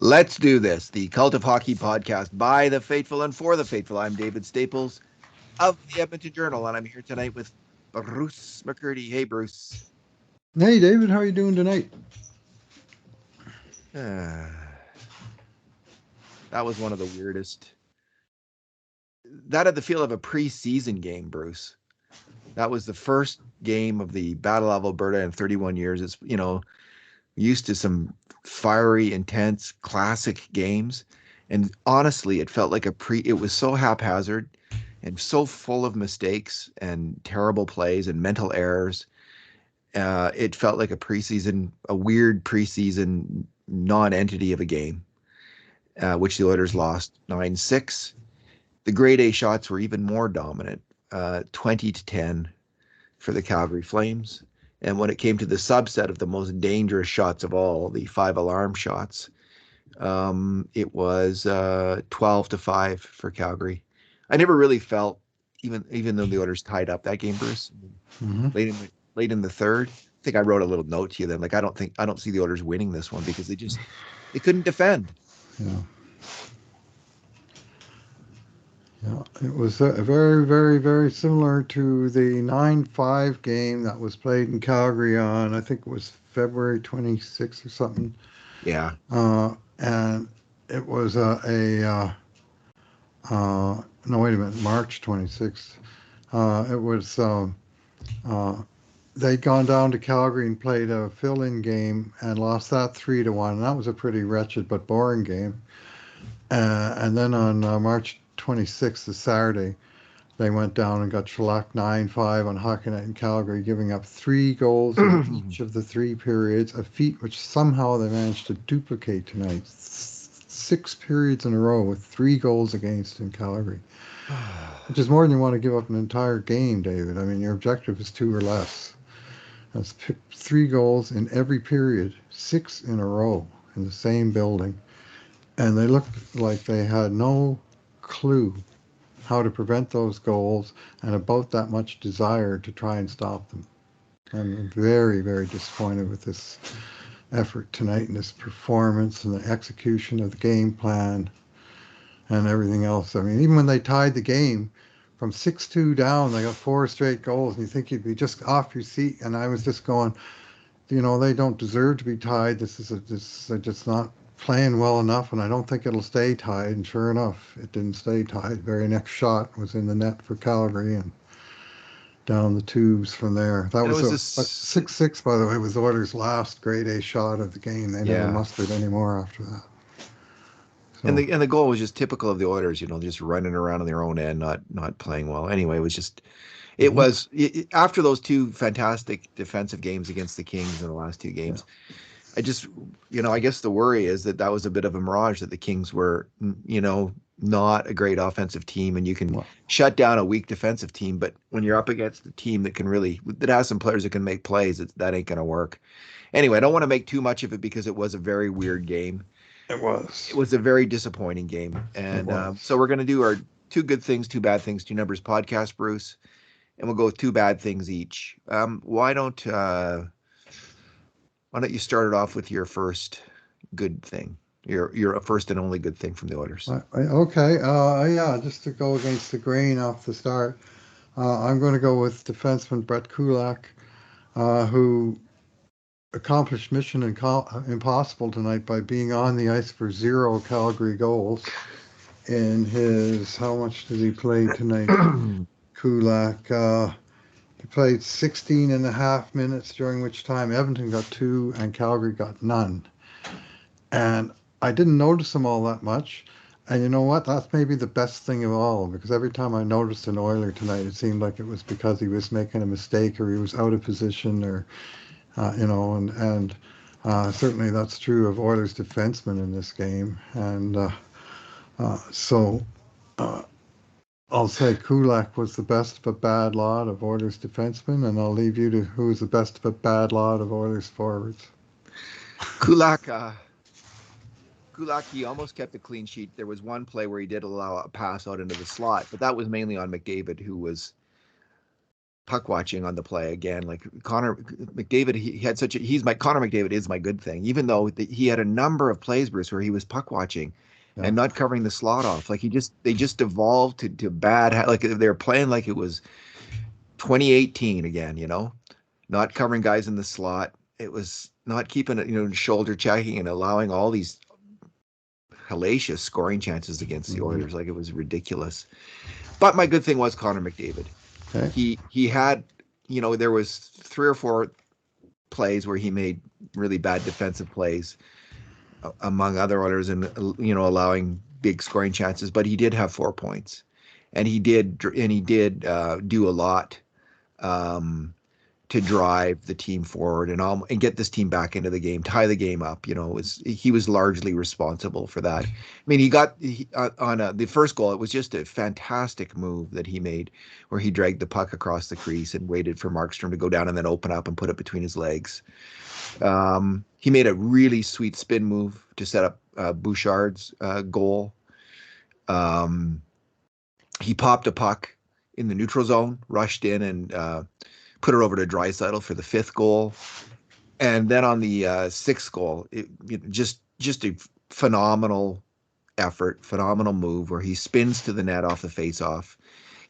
Let's do this. The Cult of Hockey podcast by the faithful and for the faithful. I'm David Staples of the Edmonton Journal, and I'm here tonight with Bruce McCurdy. Hey, Bruce. Hey, David, how are you doing tonight? That was one of the weirdest. That had the feel of a preseason game, Bruce. That was the first game of the Battle of Alberta in 31 years. It's, used to some fiery, intense, classic games. And honestly, it felt like it was so haphazard and so full of mistakes and terrible plays and mental errors. It felt like a weird preseason non-entity of a game, which the Oilers lost 9-6. The grade A shots were even more dominant, 20-10 for the Calgary Flames. And when it came to the subset of the most dangerous shots of all, the 5 alarm shots, it was 12-5 for Calgary. I never really felt, even though the Oilers tied up that game, Bruce, late in the third. I think I wrote a little note to you then, like I don't see the Oilers winning this one because they couldn't defend. Yeah. Yeah, it was very, very, very similar to the 9-5 game that was played in Calgary on, I think it was February 26th or something. Yeah. And it was no, wait a minute, March 26th. It was, they'd gone down to Calgary and played a fill-in game and lost that 3-1. That was a pretty wretched but boring game. And then on March 26th, the Saturday, they went down and got shellacked 9-5 on Hockey Night in Calgary, giving up 3 goals in each of the 3 periods, a feat which somehow they managed to duplicate tonight. 6 periods in a row with 3 goals against in Calgary, which is more than you want to give up an entire game, David. I mean, your objective is 2 or less. That's 3 goals in every period, 6 in a row in the same building. And they looked like they had no clue how to prevent those goals and about that much desire to try and stop them. I'm very, very disappointed with this effort tonight and this performance and the execution of the game plan and everything else. I mean, even when they tied the game from 6-2 down, they got 4 straight goals, and you think you'd be just off your seat. And I was just going, they don't deserve to be tied. They're just not playing well enough, and I don't think it'll stay tied. And sure enough, it didn't stay tied. The very next shot was in the net for Calgary and down the tubes from there. That was 6-6, by the way, was the Oilers' last grade A shot of the game. They never mustered any more after that. So. And the goal was just typical of the Oilers, just running around on their own end, not playing well. Anyway, it was after those 2 fantastic defensive games against the Kings in the last 2 games. Yeah. I guess the worry is that was a bit of a mirage, that the Kings were, not a great offensive team, and you can shut down a weak defensive team. But when you're up against a team that has some players that can make plays, that ain't going to work. Anyway, I don't want to make too much of it because it was a very weird game. It was. It was a very disappointing game. And so we're going to do our 2 good things, 2 bad things, 2 numbers podcast, Bruce. And we'll go with 2 bad things each. Why don't you start it off with your first good thing? Your first and only good thing from the Oilers. Okay. Just to go against the grain off the start, I'm going to go with defenseman Brett Kulak, who accomplished mission impossible tonight by being on the ice for 0 Calgary goals in his, how much did he play tonight? Kulak, he played 16 and a half minutes, during which time Edmonton got 2 and Calgary got none. And I didn't notice him all that much. And you know what? That's maybe the best thing of all, because every time I noticed an Oiler tonight, it seemed like it was because he was making a mistake or he was out of position or, and certainly that's true of Oilers defensemen in this game. And so I'll say Kulak was the best of a bad lot of Oilers defensemen, and I'll leave you to who's the best of a bad lot of Oilers forwards. Kulak, he almost kept a clean sheet. There was one play where he did allow a pass out into the slot, but that was mainly on McDavid, who was puck watching on the play again. Like Connor McDavid, he had such a Connor McDavid is my good thing, even though he had a number of plays, Bruce, where he was puck watching Yeah. and not covering the slot off. Like they just evolved to bad, like they were playing like it was 2018 again, not covering guys in the slot. It was not keeping it, shoulder checking and allowing all these hellacious scoring chances against the Mm-hmm. Oilers. Like it was ridiculous. But my good thing was Connor McDavid. Okay. He had, there was 3 or 4 plays where he made really bad defensive plays, among other others, and allowing big scoring chances. But he did have 4 points, and he did do a lot um, to drive the team forward and get this team back into the game, tie the game up. He was largely responsible for that. I mean, on the first goal. It was just a fantastic move that he made, where he dragged the puck across the crease and waited for Markstrom to go down and then open up and put it between his legs. He made a really sweet spin move to set up Bouchard's goal. Um, he popped a puck in the neutral zone, rushed in, and put it over to Draisaitl for the 5th goal. And then on the 6th goal, just a phenomenal effort, phenomenal move where he spins to the net off the faceoff,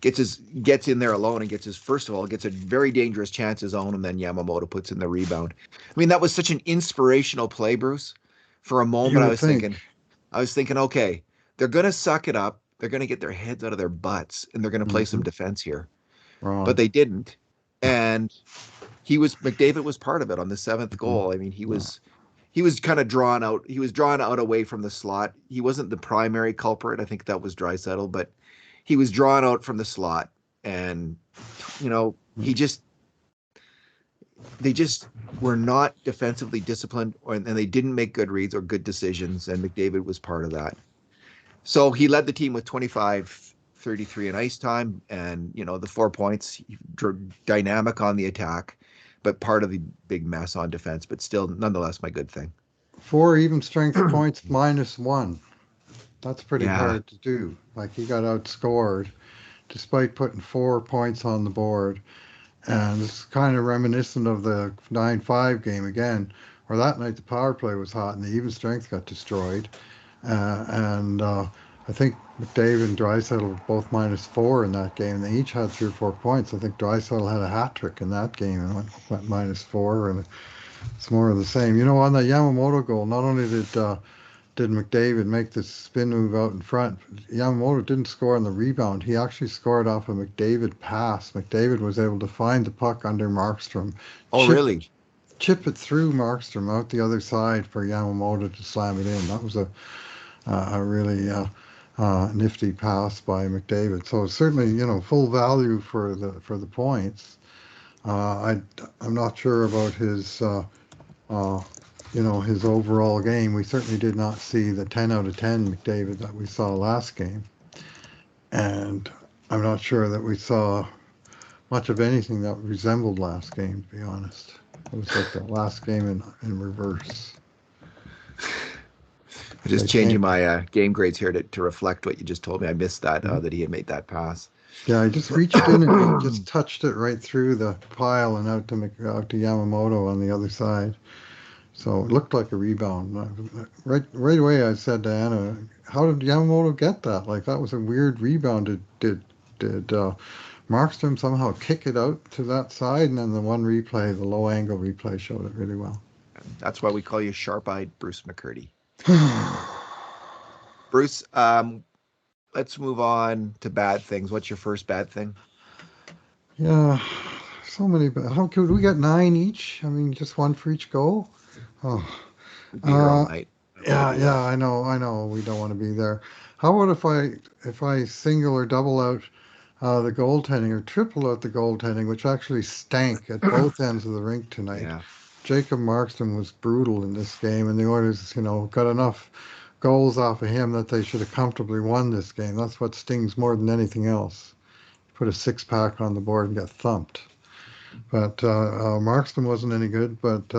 gets in there alone and first of all, gets a very dangerous chance his own, and then Yamamoto puts in the rebound. I mean, that was such an inspirational play, Bruce. For a You moment, would think. I was thinking, okay, they're going to suck it up. They're going to get their heads out of their butts, and they're going to play some Mm-hmm. defense here. But Wrong. they didn't. And McDavid was part of it on the 7th Mm-hmm. goal. I mean, he was kind of drawn out. He was drawn out away from the slot. He wasn't the primary culprit. I think that was Draisaitl, but he was drawn out from the slot, and he just they just were not defensively disciplined, and they didn't make good reads or good decisions, and McDavid was part of that. So he led the team with 25-33 in ice time, and the 4 points, dynamic on the attack, but part of the big mess on defense, but still nonetheless my good thing. 4 even strength points minus 1. That's pretty Yeah. hard to do. Like he got outscored despite putting 4 points on the board. And it's kind of reminiscent of the 9-5 game again, where that night the power play was hot and the even strength got destroyed. And I think McDavid and Draisaitl were both minus 4 in that game. They each had 3 or 4 points. I think Draisaitl had a hat trick in that game and went minus 4. And it's more of the same. On the Yamamoto goal, not only did McDavid make the spin move out in front, Yamamoto didn't score on the rebound. He actually scored off a McDavid pass. McDavid was able to find the puck under Markstrom, Oh, really? chip it through Markstrom out the other side for Yamamoto to slam it in. That was a really nifty pass by McDavid. So certainly, full value for the points. I'm not sure about his his overall game. We certainly did not see the 10 out of 10 McDavid that we saw last game. And I'm not sure that we saw much of anything that resembled last game, to be honest. It was like the last game in reverse. I'm just They changing came, my game grades here to reflect what you just told me. I missed that Mhm. that he had made that pass. Yeah, I just reached in and he just touched it right through the pile and out to Yamamoto on the other side. So it looked like a rebound. Right away, I said to Anna, "How did Yamamoto get that? Like that was a weird rebound. Did Markstrom somehow kick it out to that side?" And then the low angle replay, showed it really well. That's why we call you sharp-eyed Bruce McCurdy. Bruce, let's move on to bad things. What's your first bad thing? Yeah, so many. How could we get 9 each? I mean, just one for each goal. Oh, We'd be here all uh, night. I don't want to yeah, do yeah. that. I know. We don't want to be there. How about if I single or double out the goaltending or triple out the goaltending, which actually stank at both ends of the rink tonight? Yeah. Jacob Markstrom was brutal in this game, and the Oilers, got enough goals off of him that they should have comfortably won this game. That's what stings more than anything else. Put a 6-pack on the board and get thumped. But Markstrom wasn't any good, but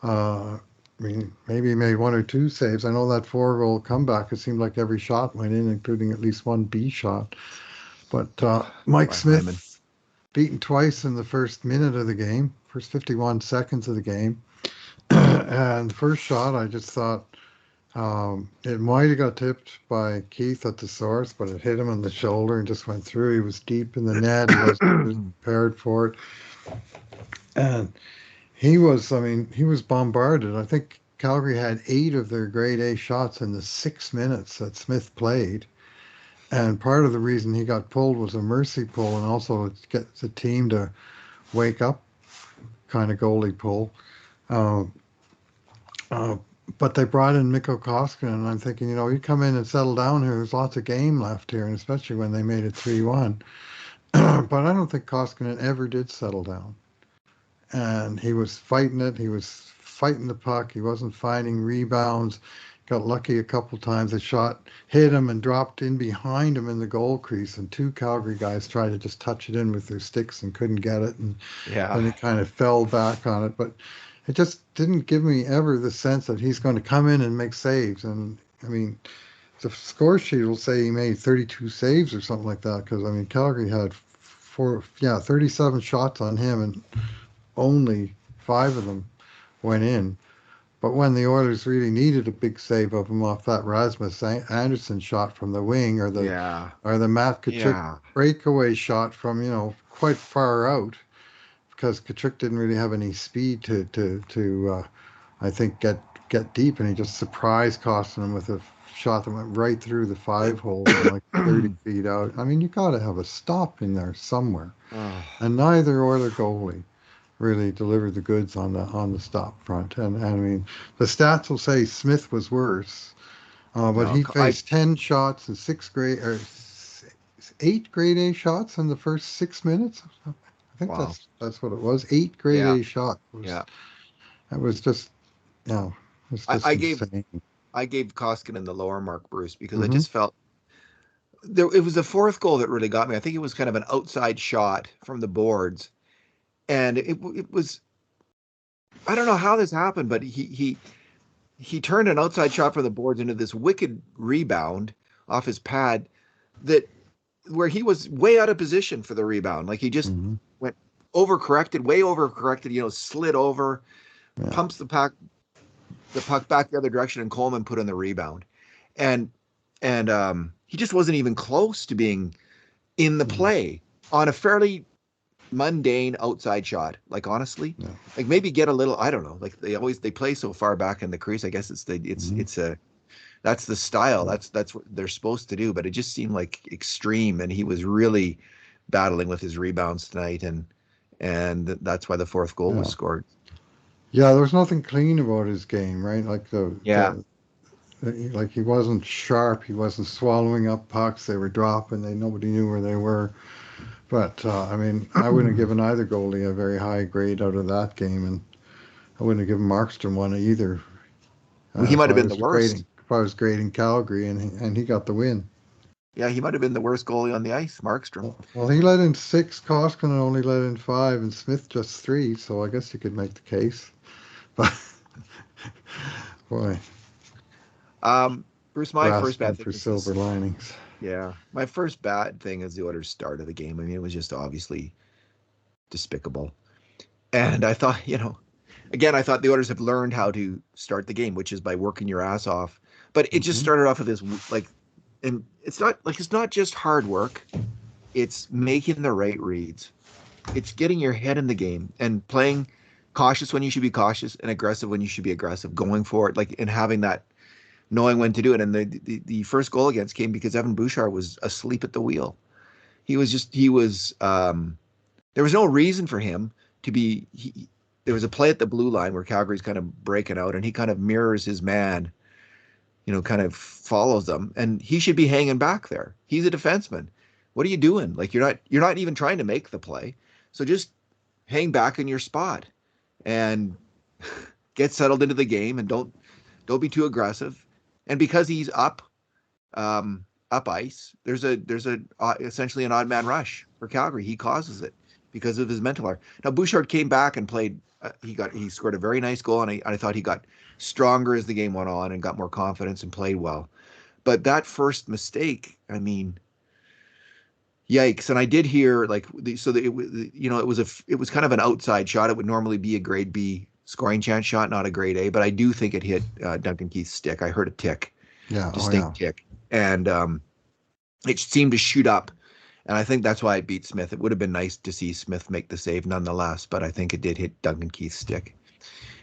I mean, maybe he made 1 or 2 saves. I know that 4-goal comeback, it seemed like every shot went in, including at least one B shot. But Mike By Hyman. Smith beaten twice in the first minute of the game, first 51 seconds of the game. And the first shot, I just thought it might have got tipped by Keith at the source, but it hit him on the shoulder and just went through. He was deep in the net. He wasn't prepared for it. And he was bombarded. I think Calgary had 8 of their grade A shots in the 6 minutes that Smith played. And part of the reason he got pulled was a mercy pull, and also it gets the team to wake up kind of goalie pull. Uh, uh, but they brought in Mikko Koskinen, and I'm thinking, you come in and settle down here. There's lots of game left here, and especially when they made it 3-1. But I don't think Koskinen ever did settle down. And he was fighting it. He was fighting the puck. He wasn't finding rebounds. Got lucky a couple times. A shot hit him and dropped in behind him in the goal crease, and 2 Calgary guys tried to just touch it in with their sticks and couldn't get it. And then he kind of fell back on it. But it just didn't give me ever the sense that he's going to come in and make saves. And I mean, the score sheet will say he made 32 saves or something like that, because I mean, Calgary had 37 shots on him, and only 5 of them went in. But when the Oilers really needed a big save of him off that Rasmus Anderson shot from the wing, or the Matt Tkachuk breakaway shot from quite far out, because Tkachuk didn't really have any speed to I think get deep, and he just surprised Koskinen with a shot that went right through the 5 hole like 30 feet out. I mean, you got to have a stop in there somewhere, and neither Oiler goalie really delivered the goods on the stop front. And I mean, the stats will say Smith was worse, but he faced 10 shots and 8 grade A shots in the first 6 minutes. I think that's what it was. 8 grade A shots. That was just it's just insane. I gave Koskinen the lower mark, Bruce, because I just felt it was the 4th goal that really got me. I think it was kind of an outside shot from the boards. And it was, I don't know how this happened, but he turned an outside shot from the boards into this wicked rebound off his pad where he was way out of position for the rebound. Like he just went way overcorrected, slid over, pumps the puck back the other direction, and Coleman put in the rebound. And he just wasn't even close to being in the play on a fairly mundane outside shot. Like honestly, like maybe get a little, I don't know, like they play so far back in the crease. I guess that's the style. That's what they're supposed to do, but it just seemed like extreme, and he was really battling with his rebounds tonight, and that's why the 4th goal was scored. There was nothing clean about his game, right? Like like he wasn't sharp, he wasn't swallowing up pucks, they were dropping, nobody knew where they were. But, I mean, I wouldn't have given either goalie a very high grade out of that game, and I wouldn't have given Markstrom one either. He might have been the worst. If I was grading Calgary, and he got the win. Yeah, he might have been the worst goalie on the ice, Markstrom. Well, he let in 6, Koskinen only let in 5, and Smith just 3, so I guess you could make the case. But, boy. Bruce, my first bad thing for silver linings. Yeah, my first bad thing is the Oilers' start of the game. I mean, it was just obviously despicable. And I thought, I thought the Oilers have learned how to start the game, which is by working your ass off. But it just started off with this, and it's not just hard work. It's making the right reads. It's getting your head in the game and playing cautious when you should be cautious and aggressive when you should be aggressive, going for it, and having that, knowing when to do it. And the first goal against came because Evan Bouchard was asleep at the wheel. There was no reason for him to be, there was a play at the blue line where Calgary's kind of breaking out, and he kind of mirrors his man, kind of follows them, and he should be hanging back there. He's a defenseman. What are you doing? Like, you're not even trying to make the play. So just hang back in your spot and get settled into the game, and don't be too aggressive. And because he's up ice, there's essentially an odd man rush for Calgary. He causes it because of his mental art. Now Bouchard came back and played. He scored a very nice goal, and I thought he got stronger as the game went on and got more confidence and played well. But that first mistake, I mean, Yikes! And I did hear like it was kind of an outside shot. It would normally be a grade B scoring chance shot, not a grade A. But I do think it hit Duncan Keith's stick. I heard a tick, Yeah. Oh distinct yeah. tick, and it seemed to shoot up. And I think that's why it beat Smith. It would have been nice to see Smith make the save nonetheless, but I think it did hit Duncan Keith's stick.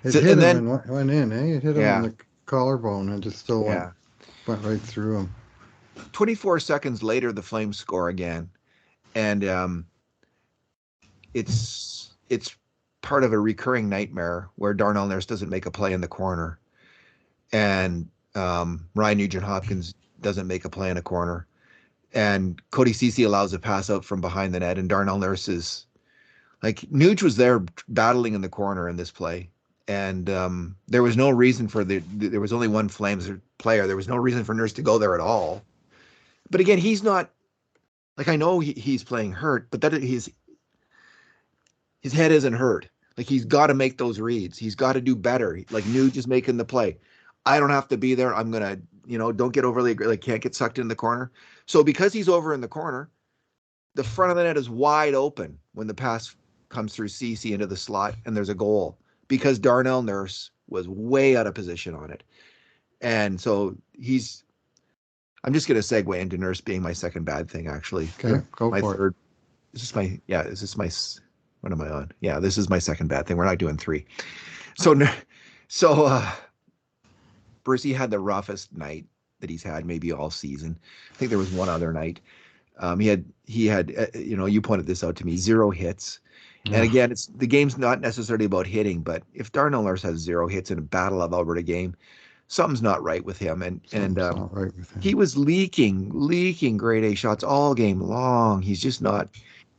It So, hit and him then, and went in. Eh? It hit him in yeah, the collarbone and just still yeah. went right through him. 24 seconds later, the Flames score again, and it's part of a recurring nightmare where Darnell Nurse doesn't make a play in the corner, and Ryan Nugent Hopkins doesn't make a play in a corner, and Cody Ceci allows a pass out from behind the net, and Darnell Nurse is like Nuge was there battling in the corner in this play, and there was no reason for there was only one Flames player. There was no reason for Nurse to go there at all. But again, he's not like I know he's playing hurt, but that his head isn't hurt. Like he's got to make those reads. He's got to do better. Like Nuge is making the play. I don't have to be there. I'm gonna, don't get overly like can't get sucked in the corner. So because he's over in the corner, the front of the net is wide open when the pass comes through CC into the slot and there's a goal because Darnell Nurse was way out of position on it. And so I'm just going to segue into Nurse being my second bad thing, actually. Okay, go my for third, it. What am I on? Yeah, this is my second bad thing. We're not doing three. So Brucey had the roughest night that he's had maybe all season. I think there was one other night. He had you pointed this out to me, 0 hits. Yeah. And again, the game's not necessarily about hitting, but if Darnell Nurse has 0 hits in a Battle of Alberta game, something's not right with him. Something's not right with him. He was leaking grade A shots all game long. He's not,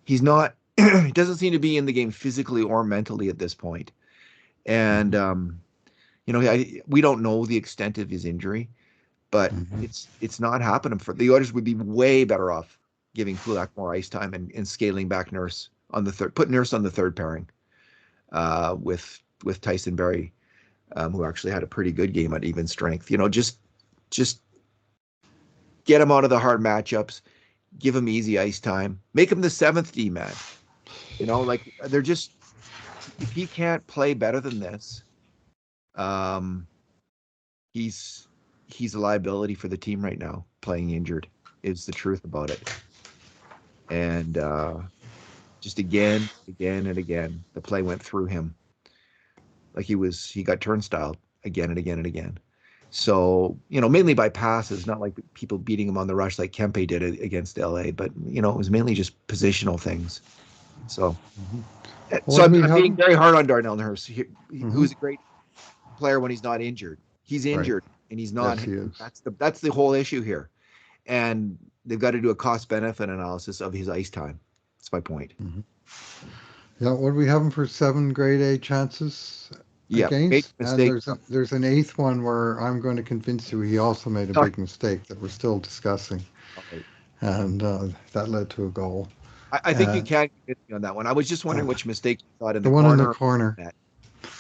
he doesn't seem to be in the game physically or mentally at this point. And, we don't know the extent of his injury, but it's not happening for the Oilers would be way better off giving Kulak more ice time and scaling back Nurse on the third, put Nurse on the third pairing with Tyson Berry, who actually had a pretty good game at even strength. Just get him out of the hard matchups, give him easy ice time, make him the 7th D man. They're just, if he can't play better than this, he's a liability for the team right now. Playing injured is the truth about it. And just again and again, the play went through him. Like he got turnstile again and again and again. So, mainly by passes, not like people beating him on the rush like Kempe did against LA, but, it was mainly just positional things. So, I'm being very hard on Darnell Nurse, who's a great player when he's not injured. He's injured and he's not. Yes, he is. That's the whole issue here. And they've got to do a cost-benefit analysis of his ice time. That's my point. Mm-hmm. Yeah, what do we have him for 7 grade A chances against? And there's an 8th one where I'm going to convince you he also made a big mistake that we're still discussing. Okay. And that led to a goal. I think you can convince me on that one. I was just wondering which mistake you thought in the one corner. In the corner.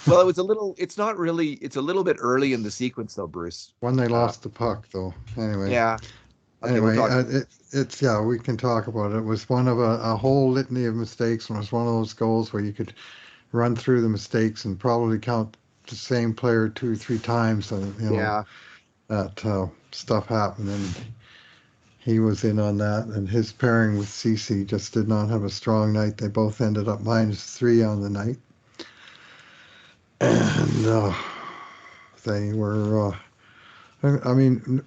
Well, it's a little bit early in the sequence though, Bruce. When they lost the puck though. Anyway. Yeah. Okay, anyway, we can talk about it. It was one of a whole litany of mistakes, and it was one of those goals where you could run through the mistakes and probably count the same player 2 or 3 times. That stuff happened, and he was in on that. And his pairing with CC just did not have a strong night. They both ended up -3 on the night, and they were.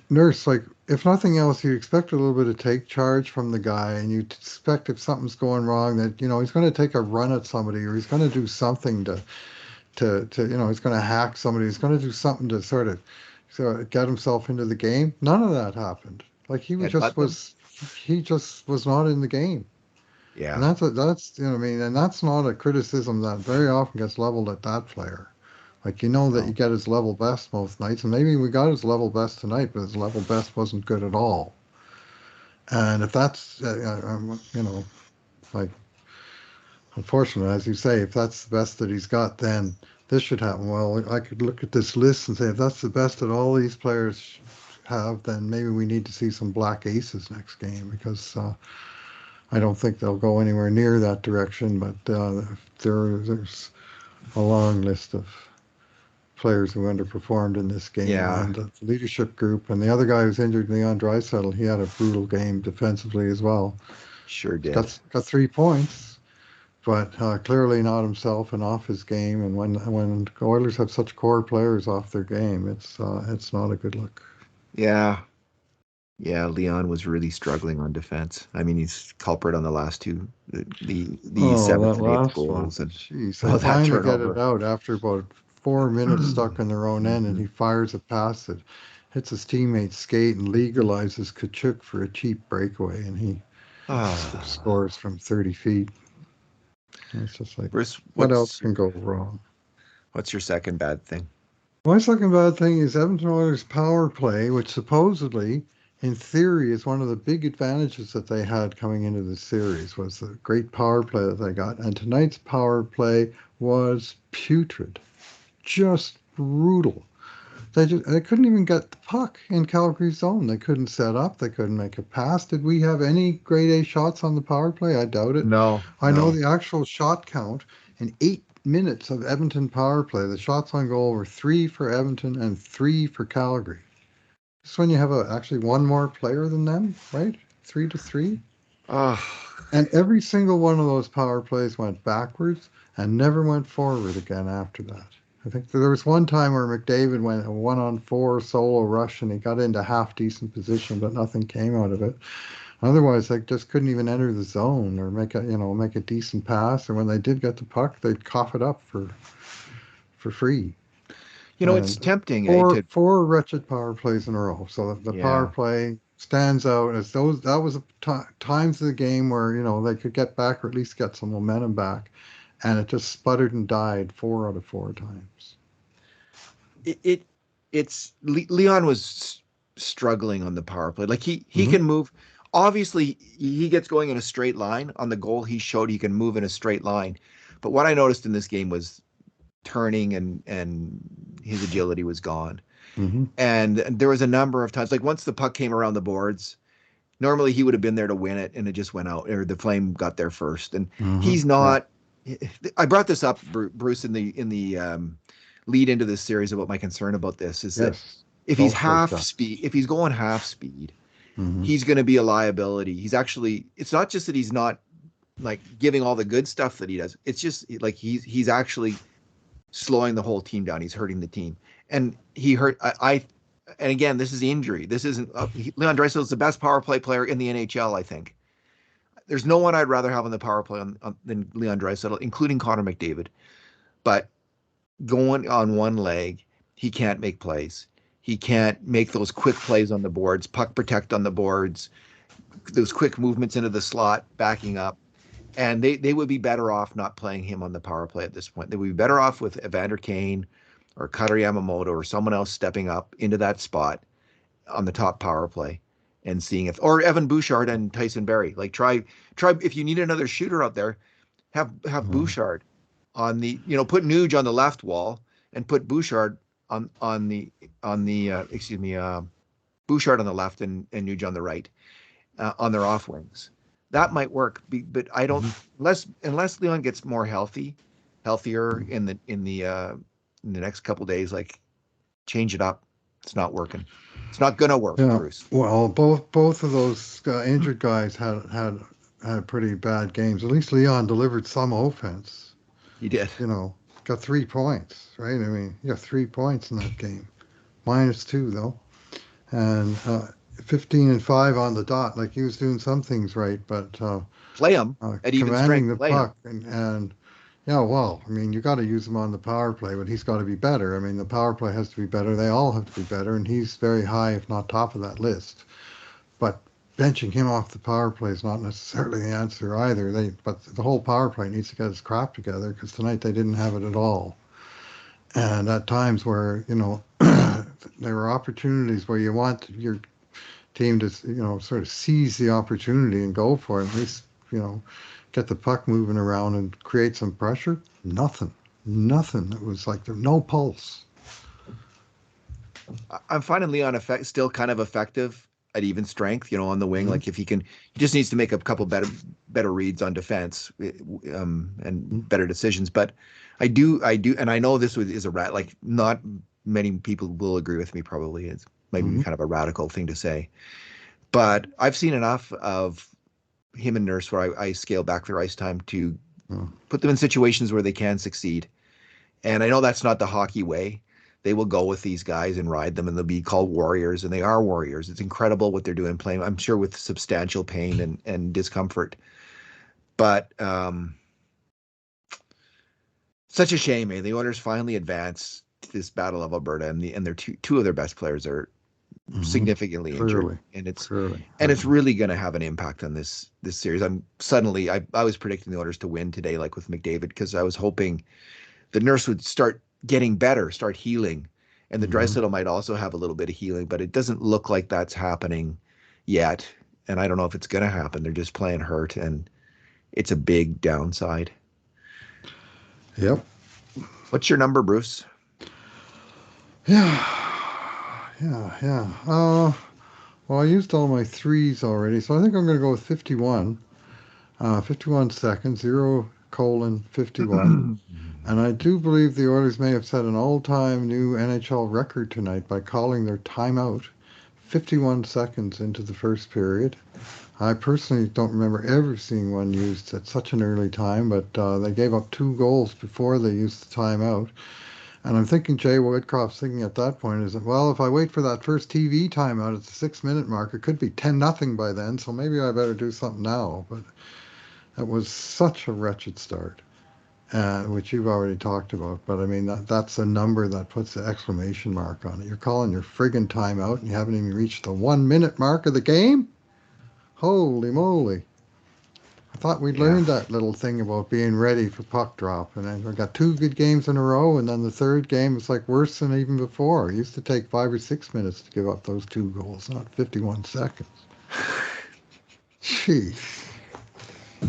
Nurse, like, if nothing else, you expect a little bit of take charge from the guy, and you expect if something's going wrong that, he's going to take a run at somebody, or he's going to do something to he's going to hack somebody, he's going to do something to sort of get himself into the game. None of that happened. Like, he just was not in the game. Yeah. And that's and that's not a criticism that very often gets leveled at that player. Like, that you get his level best most nights, and maybe we got his level best tonight, but his level best wasn't good at all. And if that's, unfortunately, as you say, if that's the best that he's got, then this should happen. Well, I could look at this list and say, if that's the best that all these players have, then maybe we need to see some black aces next game, because I don't think they'll go anywhere near that direction, but there's a long list of players who underperformed in this game, Yeah, and the leadership group and the other guy who's injured, Leon Draisaitl, he had a brutal game defensively as well. sure He's did. got 3 points, but clearly not himself and off his game. And when Oilers have such core players off their game, it's not a good look. Yeah. Yeah, Leon was really struggling on defense. I mean, he's culprit on the last two, the Oh, seventh that and eighth last one. goals, and Jeez, they oh, that finally get it turnover. out after about 4 minutes stuck in their own end, and he Mhm. fires a pass that hits his teammate's skate and legalizes Kachuk for a cheap breakaway, and he Ah, scores from 30 feet. And it's just like, Bruce, what else can go wrong? what's your second bad thing? My second bad thing is Edmonton Oilers' power play, which supposedly, in theory, is one of the big advantages that they had coming into the series, was the great power play that they got. And tonight's power play was putrid, just brutal. They couldn't even get the puck in Calgary's zone. They couldn't set up. They couldn't make a pass. Did we have any grade A shots on the power play? I doubt it. No, I know no. the actual shot count in 8 minutes of Edmonton power play. The shots on goal were 3 for Edmonton and 3 for Calgary. This is when you have actually one more player than them, right? 3-3. Oh, And every single one of those power plays went backwards and never went forward again after that. I think there was one time where McDavid went a 1-on-4 solo rush and he got into half decent position, but nothing came out of it. Otherwise, they just couldn't even enter the zone or make a decent pass. And when they did get the puck, they'd cough it up for free. it's And tempting, four wretched power plays in a row. So the power yeah. play stands out as those. That was times of the game where they could get back or at least get some momentum back, and it just sputtered and died 4 out of 4 times. it it's Leon was struggling on the power play. Like he Hmm. can move. Obviously, he gets going in a straight line on the goal. He showed he can move in a straight line. But what I noticed in this game was turning and his agility was gone. Hmm. And there was a number of times, like once the puck came around the boards, normally he would have been there to win it, and it just went out, or the Flame got there first. And Hmm. he's Yeah. not. I brought this up, Bruce, in the lead into this series about my concern about this is that Yes. Both those guys. if he's going half speed, Hmm. he's going to be a liability. He's actually. It's not just that he's not like giving all the good stuff that he does. It's just like he's actually slowing the whole team down. He's hurting the team, and he hurt. And again, this is the injury. This isn't Leon Draisaitl is the best power play player in the NHL. I think there's no one I'd rather have on the power play than Leon Draisaitl, including Connor McDavid. But going on one leg, he can't make plays. He can't make those quick plays on the boards, puck protect on the boards, those quick movements into the slot, backing up. And they would be better off not playing him on the power play at this point. They would be better off with Evander Kane or Cutter Yamamoto or someone else stepping up into that spot on the top power play and seeing if, or Evan Bouchard and Tyson Berry. Like try if you need another shooter out there, have Hmm. Bouchard on the put Nuge on the left wall and put Bouchard on the excuse me Bouchard on the left and Nuge on the right on their off wings. That might work, but I don't Hmm. unless Leon gets more healthier in the next couple days. Like change it up. It's not working. It's not gonna work, Yeah. Bruce. Well, both of those injured guys had pretty bad games. At least Leon delivered some offense. He did. you know, got 3 points, right? I mean, you got 3 points in that game, -2 though, and 15 and 5 on the dot. Like he was doing some things right, but Play him at even commanding strength. the Play him. puck and yeah, well, I mean, you got to use him on the power play, but he's got to be better. I mean, the power play has to be better. They all have to be better, and he's very high, if not top of that list. But benching him off the power play is not necessarily the answer either. But the whole power play needs to get its crap together because tonight they didn't have it at all. And at times where there were opportunities where you want your team to sort of seize the opportunity and go for it. At least get the puck moving around and create some pressure. Nothing. It was like there's no pulse. I'm finding Leon still kind of effective at even strength, on the wing. Mhm. Like if he just needs to make a couple better reads on defense, and better decisions. But I do, and I know this is like not many people will agree with me. Probably it's maybe Mhm. kind of a radical thing to say, but I've seen enough of him and Nurse where I scale back their ice time to Mhm. put them in situations where they can succeed. And I know that's not the hockey way. They will go with these guys and ride them, and they'll be called warriors, and they are warriors. It's incredible what they're doing playing, I'm sure, with substantial pain and discomfort. But such a shame, eh? The Oilers finally advanced to this Battle of Alberta, and their two of their best players are Mhm. significantly injured, Clearly, and it's clearly. really going to have an impact on this series. I was predicting the Oilers to win today, like with McDavid, because I was hoping the Nurse would start getting better, start healing, and the Mhm. Draisaitl might also have a little bit of healing, but it doesn't look like that's happening yet. And I don't know if it's going to happen. They're just playing hurt, and it's a big downside. Yep. What's your number, Bruce? Yeah. Yeah. Yeah. Well, I used all my threes already, so I think I'm going to go with 51. 51 seconds, 0:51. And I do believe the Oilers may have set an all-time new NHL record tonight by calling their timeout 51 seconds into the first period. I personally don't remember ever seeing one used at such an early time, but they gave up 2 goals before they used the timeout. And I'm thinking Jay Woodcroft's thinking at that point is that, well, if I wait for that first TV timeout at the 6-minute mark, it could be 10-0 by then, so maybe I better do something now. But it was such a wretched start, which you've already talked about. But I mean, that's a number that puts the exclamation mark on it. You're calling your friggin' timeout and you haven't even reached the 1-minute mark of the game? Holy moly. I thought we'd Yeah. learned that little thing about being ready for puck drop. And then we got 2 good games in a row, and then the third game is like worse than even before. It used to take 5 or 6 minutes to give up those 2 goals, not 51 seconds. Jeez.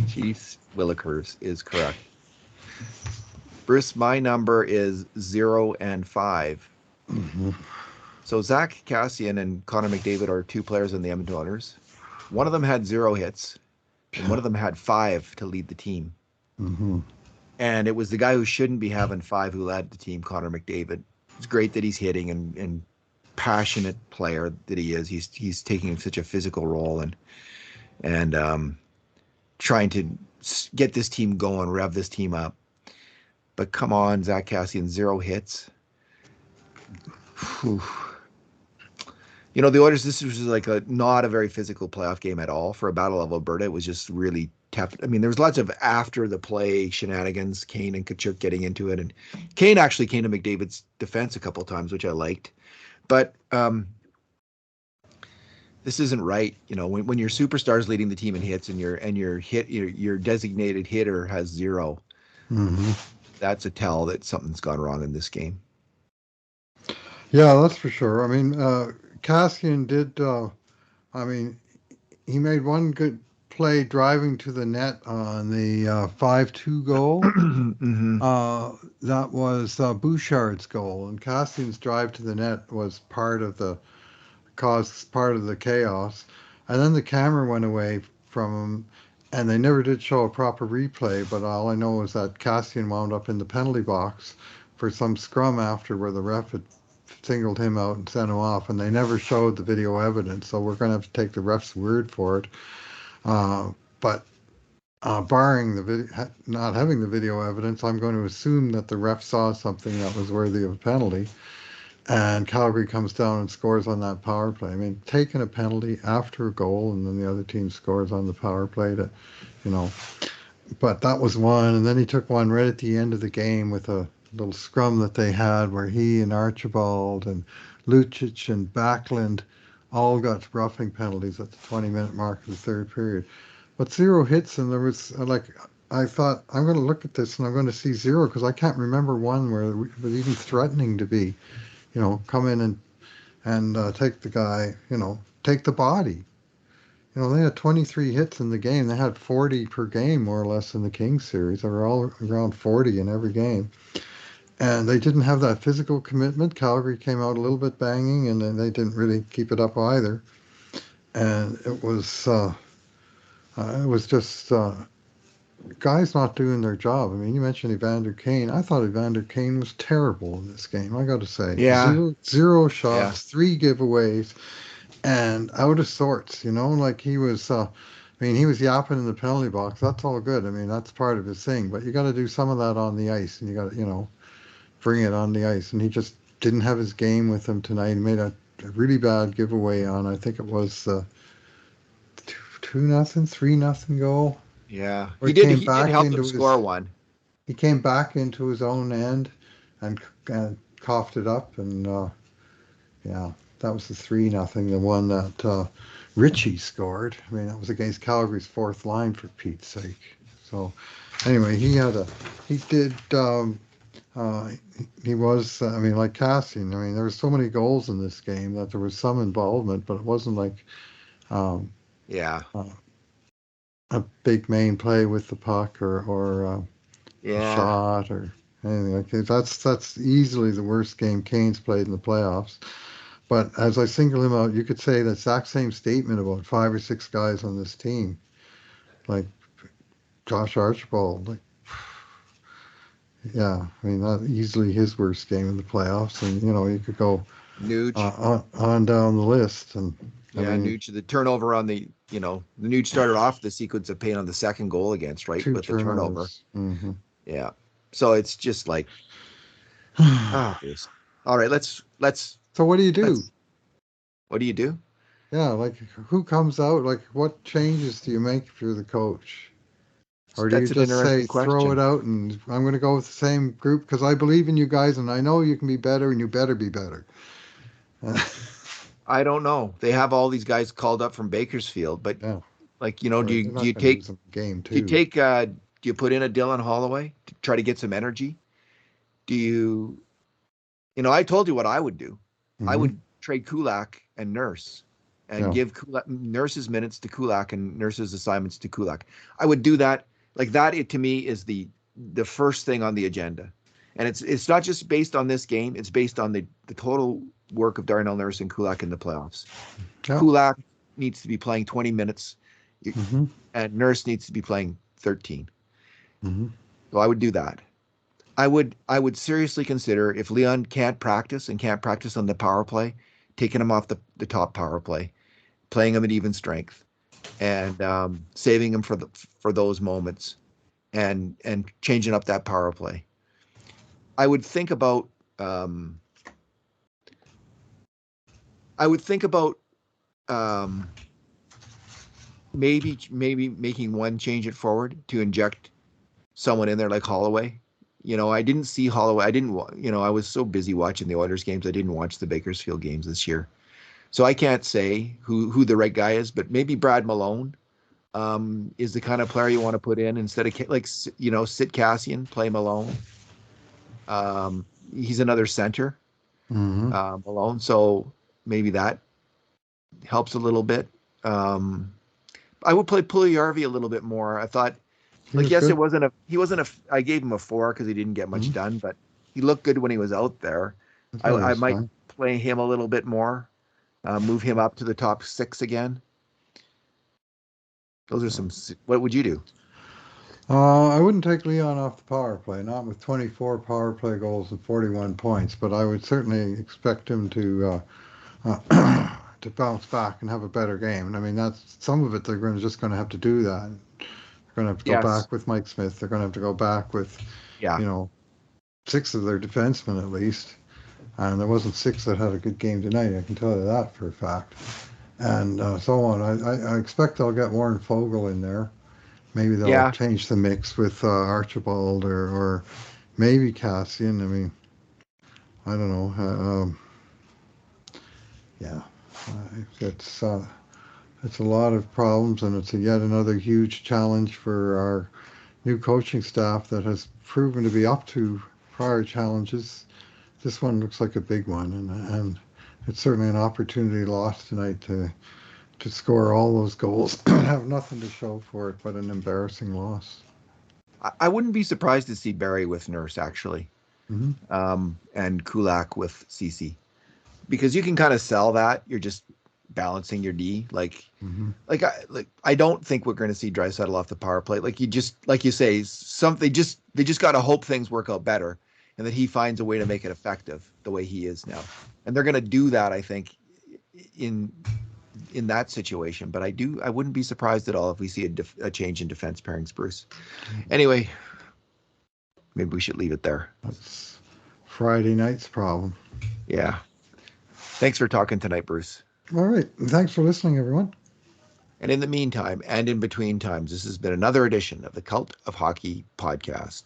Chiefs Willikers is correct. Bruce, my number is 0 and 5. Mm-hmm. So Zach Cassian and Connor McDavid are two players in the Edmonton Oilers. One of them had 0 hits, and one of them had 5 to lead the team. Mm-hmm. And it was the guy who shouldn't be having 5 who led the team, Connor McDavid. It's great that he's hitting and passionate player that he is. He's taking such a physical role and trying to get this team going, rev this team up. But come on, Zach Cassian, 0 hits. Whew. The Oilers, this was like not a very physical playoff game at all for a Battle of Alberta. It was just really tough. I mean, there was lots of after the play shenanigans, Kane and Kachuk getting into it. And Kane actually came to McDavid's defense a couple of times, which I liked. But this isn't right. When your superstar's leading the team in hits and your designated hitter has 0, Mm-hmm. that's a tell that something's gone wrong in this game. Yeah, that's for sure. I mean, Cassian did, I mean, he made one good play driving to the net on the 5-2 goal. Mm-hmm. That was Bouchard's goal, and Cassian's drive to the net was caused part of the chaos. And then the camera went away from him, and they never did show a proper replay. But all I know is that Cassian wound up in the penalty box for some scrum after where the ref had singled him out and sent him off, and they never showed the video evidence. So we're going to have to take the ref's word for it. But barring not having the video evidence, I'm going to assume that the ref saw something that was worthy of a penalty, and Calgary comes down and scores on that power play. I mean, taking a penalty after a goal, and then the other team scores on the power play you know. But that was one, and then he took one right at the end of the game with a little scrum that they had where he and Archibald and Lucic and Backlund all got roughing penalties at the 20-minute mark of the third period. But 0 hits, and there was I thought, I'm going to look at this and I'm going to see 0 because I can't remember one where it was even threatening to be, come in and take the guy, take the body. They had 23 hits in the game. They had 40 per game, more or less, in the Kings series. They were all around 40 in every game. And they didn't have that physical commitment. Calgary came out a little bit banging, and then they didn't really keep it up either. and it was just guys not doing their job. I mean, you mentioned Evander Kane. I thought Evander Kane was terrible in this game. I got to say, Yeah, zero yeah, shots, 3 giveaways, and out of sorts. Like he was. I mean, he was yapping in the penalty box. That's all good. I mean, that's part of his thing. But you got to do some of that on the ice, and you got to, bring it on the ice. And he just didn't have his game with him tonight. He made a really bad giveaway on. I think it was 2-0, 3-0 goal. yeah. Where He did help them score one. he came back into his own end and, coughed it up, and yeah, that was the 3-0, the one that Ritchie scored. I mean, that was against Calgary's fourth line, for Pete's sake. So anyway, he did. Uh, he was. I mean, like Cassian. I mean, there were so many goals in this game that there was some involvement, but it wasn't like um, Yeah, uh, a big main play with the puck or a yeah. shot or anything like that. That's easily the worst game Kane's played in the playoffs. But as I single him out, you could say the exact same statement about 5 or 6 guys on this team, like Josh Archibald. Like, yeah, I mean, that easily his worst game in the playoffs, and you could go Nuge. on down the list, and I Yeah, mean, Nuge. The turnover on the Nuge started off the sequence of pain on the second goal against, right, two with the turnover. turnovers. Hmm. Yeah. So it's just like, Bruce. All right, So what do you do? let's. What do you do? Yeah, like who comes out? Like what changes do you make if you're the coach? Or do you That's an just say interesting throw it question. out and I'm going to go with the same group because I believe in you guys and I know you can be better and you better be better. I don't know. They have all these guys called up from Bakersfield, but Yeah, like, right. They're do not you going to take use them game do you two. take do you put in a Dylan Holloway to try to get some energy? Do you I told you what I would do. I Hmm. would trade Kulak and Nurse and Yeah. give Nurse's minutes to Kulak and Nurse's assignments to Kulak. I would do that. Like that, it to me is the first thing on the agenda. And it's not just based on this game, it's based on the total work of Darnell Nurse and Kulak in the playoffs. Yeah. Kulak needs to be playing 20 minutes Hmm. and Nurse needs to be playing 13. Hmm. So I would do that. I would seriously consider if Leon can't practice and can't practice on the power play, taking him off the top power play, playing him at even strength, and saving him for those moments, and changing up that power play. I would think about um, I would think about um, maybe making one change it forward to inject someone in there like Holloway. I didn't see Holloway. I didn't, I was so busy watching the Oilers games. I didn't watch the Bakersfield games this year. So I can't say who the right guy is, but maybe Brad Malone is the kind of player you want to put in instead of like sit Cassian, play Malone. He's another center, Hmm. Malone, so maybe that helps a little bit. Um, I would play Puljujärvi a little bit more. I thought, He like, was yes, good. he wasn't a. I gave him a 4 because he didn't get much Hmm. done, but he looked good when he was out there. I I, thought he I was might fine. play him a little bit more, move him up to the top 6 again. Those are some. What would you do? I wouldn't take Leon off the power play, not with 24 power play goals and 41 points, but I would certainly expect him to bounce back and have a better game. And I mean, that's some of it. Just going to have to do that. They're going to have to go Yes. back with Mike Smith. They're going to have to go back with, Yeah. you know, 6 of their defensemen at least. And there wasn't 6 that had a good game tonight. I can tell you that for a fact. And so on. I expect they'll get Warren Fogle in there. Maybe they'll Yeah. change the mix with Archibald or maybe Cassian. I mean, I don't know. Yeah, it's it's a lot of problems, and it's yet another huge challenge for our new coaching staff that has proven to be up to prior challenges. This one looks like a big one, and it's certainly an opportunity lost tonight to score all those goals and have nothing to show for it but an embarrassing loss. I wouldn't be surprised to see Barry with Nurse actually, Hmm. and Kulak with CC because you can kind of sell that. You're just balancing your D. Like Mm-hmm. I don't think we're going to see Draisaitl off the power play. Like you say, they just got to hope things work out better, and that he finds a way to make it effective the way he is now. And they're going to do that, I think, in that situation. But I wouldn't be surprised at all if we see a change in defense pairings, Bruce. Anyway, maybe we should leave it there. That's Friday night's problem. Yeah. Thanks for talking tonight, Bruce. All right. Thanks for listening, everyone. And in the meantime, and in between times, this has been another edition of the Cult of Hockey podcast.